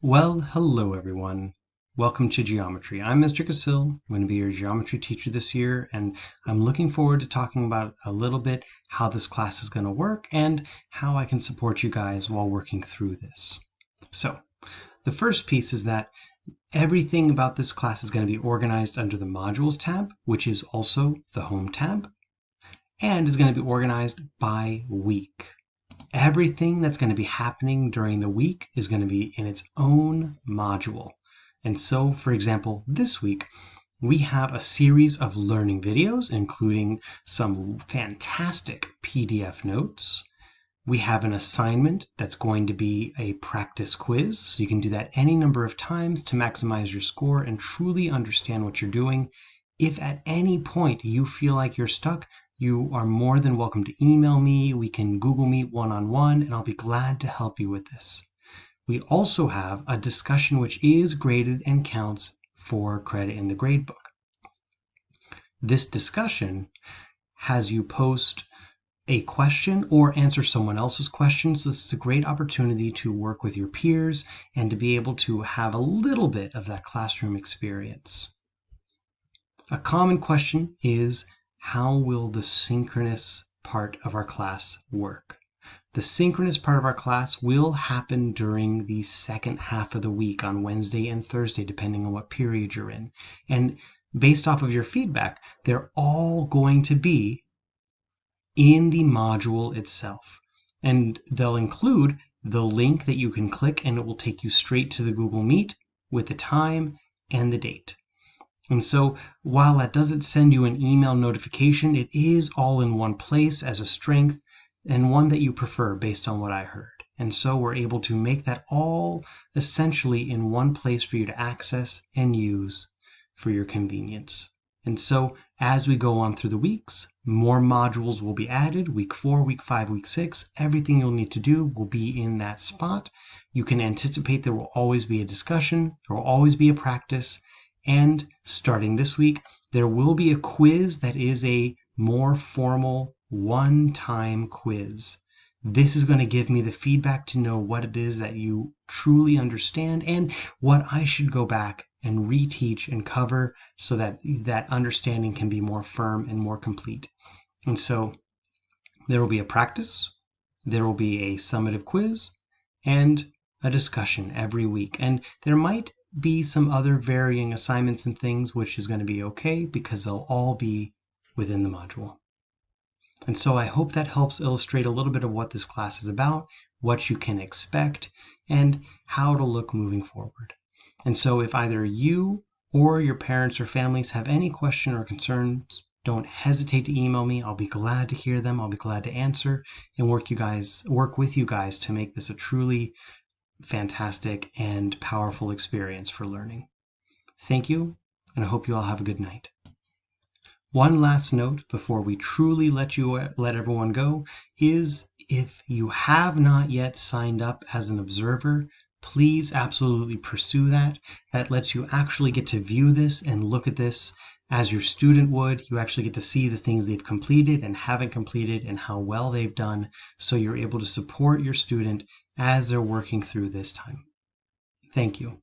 Well, hello everyone. Welcome to Geometry. I'm Mr. Casil. I'm going to be your geometry teacher this year, and I'm looking forward to talking about a little bit how this class is going to work and how I can support you guys while working through this. So, the first piece is that everything about this class is going to be organized under the Modules tab, which is also the Home tab, and is going to be organized by week. Everything that's going to be happening during the week is going to be in its own module. And so, for example, this week, we have a series of learning videos, including some fantastic PDF notes. We have an assignment that's going to be a practice quiz, so you can do that any number of times to maximize your score and truly understand what you're doing. If at any point you feel like you're stuck, you are more than welcome to email me. We can Google Meet one-on-one, and I'll be glad to help you with this. We also have a discussion which is graded and counts for credit in the gradebook. This discussion has you post a question or answer someone else's question. So this is a great opportunity to work with your peers and to be able to have a little bit of that classroom experience. A common question is, how will the synchronous part of our class work? The synchronous part of our class will happen during the second half of the week on Wednesday and Thursday, depending on what period you're in. And based off of your feedback, they're all going to be in the module itself. And they'll include the link that you can click, and it will take you straight to the Google Meet with the time and the date. And so while that doesn't send you an email notification, it is all in one place as a strength and one that you prefer based on what I heard. And so we're able to make that all essentially in one place for you to access and use for your convenience. And so as we go on through the weeks, more modules will be added. Week 4, week 5, week 6, everything you'll need to do will be in that spot. You can anticipate there will always be a discussion, there will always be a practice, and starting this week, there will be a quiz that is a more formal one-time quiz. This is going to give me the feedback to know what it is that you truly understand and what I should go back and reteach and cover so that that understanding can be more firm and more complete. And so there will be a practice, there will be a summative quiz, and a discussion every week. And there might be some other varying assignments and things, which is going to be okay because they'll all be within the module. And so I hope that helps illustrate a little bit of what this class is about, what you can expect, and how to look moving forward. And so if either you or your parents or families have any question or concerns, don't hesitate to email me. I'll be glad to hear them. I'll be glad to answer and work with you guys to make this a truly fantastic and powerful experience for learning. Thank you, and I hope you all have a good night. One last note before we truly let everyone go is, if you have not yet signed up as an observer, please absolutely pursue that. That lets you actually get to view this and look at this as your student would. You actually get to see the things they've completed and haven't completed and how well they've done, so you're able to support your student as they're working through this time. Thank you.